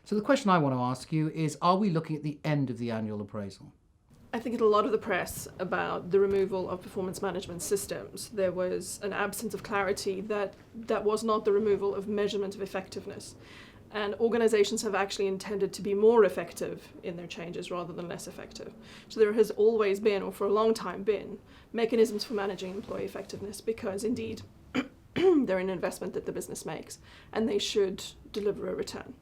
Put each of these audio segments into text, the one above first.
So the question I want to ask you is, are we looking at the end of the annual appraisal? I think in a lot of the press about the removal of performance management systems, there was an absence of clarity that was not the removal of measurement of effectiveness. And organizations have actually intended to be more effective in their changes rather than less effective. So there has always been, or for a long time been, mechanisms for managing employee effectiveness because indeed they're an investment that the business makes and they should deliver a return.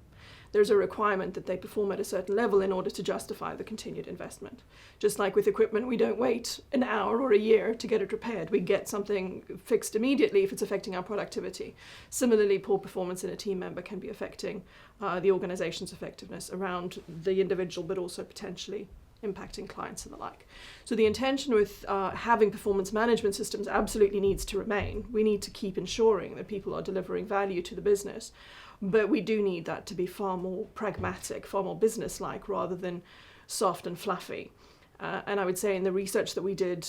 There's a requirement that they perform at a certain level in order to justify the continued investment. Just like with equipment, we don't wait an hour or a year to get it repaired. We get something fixed immediately if it's affecting our productivity. Similarly, poor performance in a team member can be affecting the organization's effectiveness around the individual, but also potentially impacting clients and the like. So the intention with having performance management systems absolutely needs to remain. We need to keep ensuring that people are delivering value to the business. But we do need that to be far more pragmatic, far more business-like, rather than soft and fluffy. And I would say in the research that we did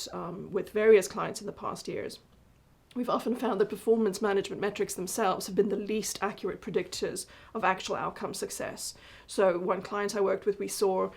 with various clients in the past years, we've often found that performance management metrics themselves have been the least accurate predictors of actual outcome success. So one client I worked with, we saw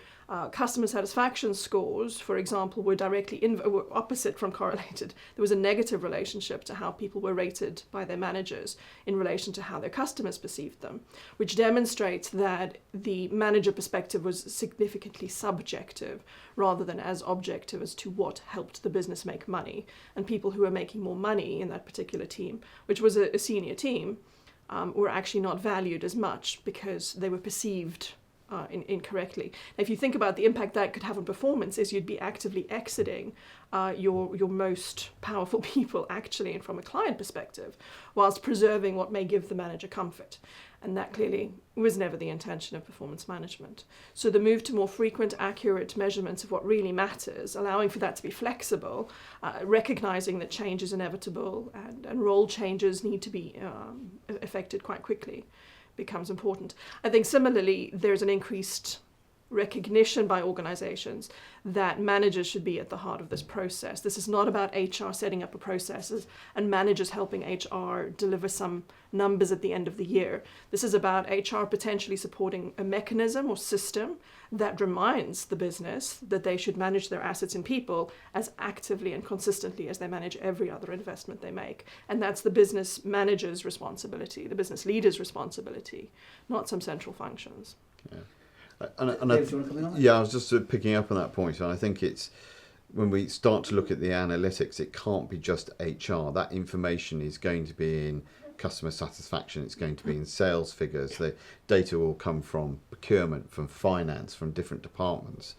customer satisfaction scores, for example, were directly were opposite from correlated. There was a negative relationship to how people were rated by their managers in relation to how their customers perceived them, which demonstrates that the manager perspective was significantly subjective rather than as objective as to what helped the business make money. And people who were making more money in that particular team, which was a senior team, were actually not valued as much because they were perceived incorrectly. Now, if you think about the impact that could have on performance, is you'd be actively exiting your most powerful people actually, and from a client perspective, whilst preserving what may give the manager comfort. And that clearly was never the intention of performance management. So the move to more frequent, accurate measurements of what really matters, allowing for that to be flexible, recognizing that change is inevitable and role changes need to be effected quite quickly, becomes important. I think similarly, there's an increased recognition by organizations that managers should be at the heart of this process. This is not about HR setting up a processes and managers helping HR deliver some numbers at the end of the year. This is about HR potentially supporting a mechanism or system that reminds the business that they should manage their assets and people as actively and consistently as they manage every other investment they make. And that's the business manager's responsibility, the business leader's responsibility, not some central functions. Yeah. David, do you want to come in on that? Yeah, I was just picking up on that point, and I think it's when we start to look at the analytics, it can't be just HR. That information is going to be in customer satisfaction, it's going to be in sales figures. The data will come from procurement, from finance, from different departments.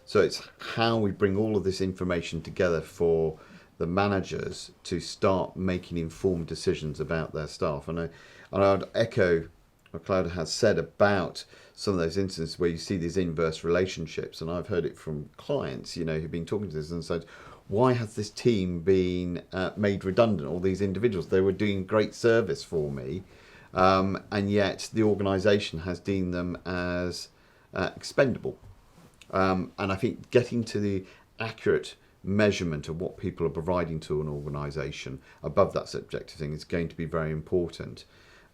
So it's how we bring all of this information together for the managers to start making informed decisions about their staff. And I'd echo what Claudia has said about some of those instances where you see these inverse relationships, and I've heard it from clients, who've been talking to this and said, why has this team been made redundant, all these individuals? They were doing great service for me, and yet the organisation has deemed them as expendable. And I think getting to the accurate measurement of what people are providing to an organisation above that subjective thing is going to be very important.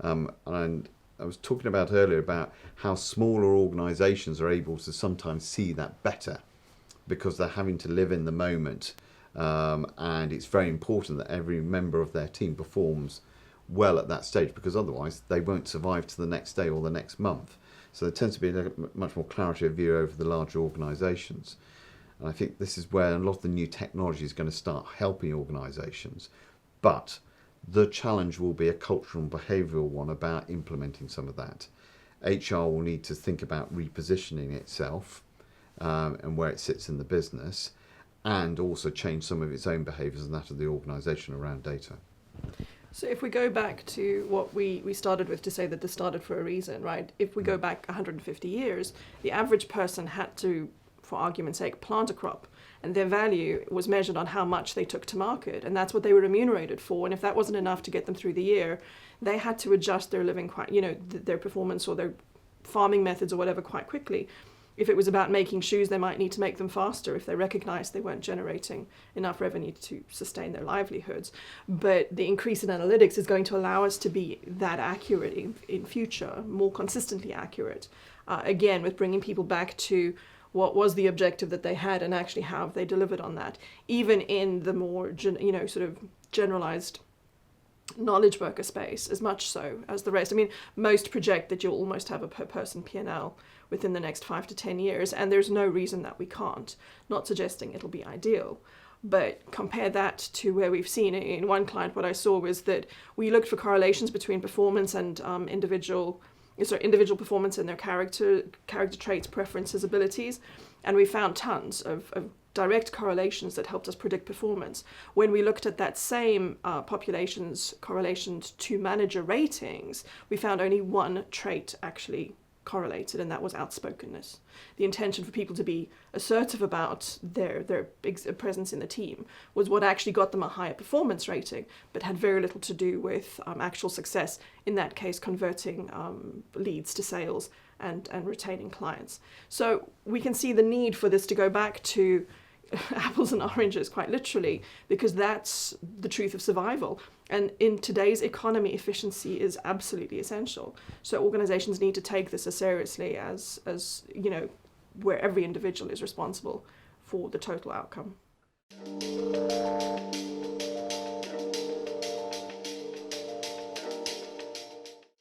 And I was talking about earlier about how smaller organisations are able to sometimes see that better because they're having to live in the moment, and it's very important that every member of their team performs well at that stage, because otherwise they won't survive to the next day or the next month. So there tends to be a much more clarity of view over the larger organisations. And I think this is where a lot of the new technology is going to start helping organisations. But the challenge will be a cultural and behavioural one about implementing some of that. HR will need to think about repositioning itself and where it sits in the business, and also change some of its own behaviours and that of the organisation around data. So if we go back to what we started with, to say that this started for a reason, right? If we go back 150 years, the average person had to, for argument's sake, plant a crop, and their value was measured on how much they took to market, and that's what they were remunerated for. And if that wasn't enough to get them through the year, they had to adjust their living their performance or their farming methods or whatever quite quickly. If it was about making shoes, they might need to make them faster if they recognized they weren't generating enough revenue to sustain their livelihoods. But the increase in analytics is going to allow us to be that accurate in future, more consistently accurate, again, with bringing people back to what was the objective that they had and actually have they delivered on that, even in the more, sort of generalized knowledge worker space, as much so as the rest. I mean, most project that you'll almost have a per person P&L within the next 5 to 10 years, and there's no reason that we can't. Not suggesting it'll be ideal, but compare that to where we've seen in one client. What I saw was that we looked for correlations between performance and individual performance and their character traits, preferences, abilities, and we found tons of direct correlations that helped us predict performance. When we looked at that same population's correlations to manager ratings, we found only one trait actually correlated, and that was outspokenness. The intention for people to be assertive about their presence in the team was what actually got them a higher performance rating, but had very little to do with actual success, in that case converting leads to sales and retaining clients. So we can see the need for this to go back to apples and oranges, quite literally, because that's the truth of survival. And in today's economy, efficiency is absolutely essential. So organizations need to take this as seriously as where every individual is responsible for the total outcome.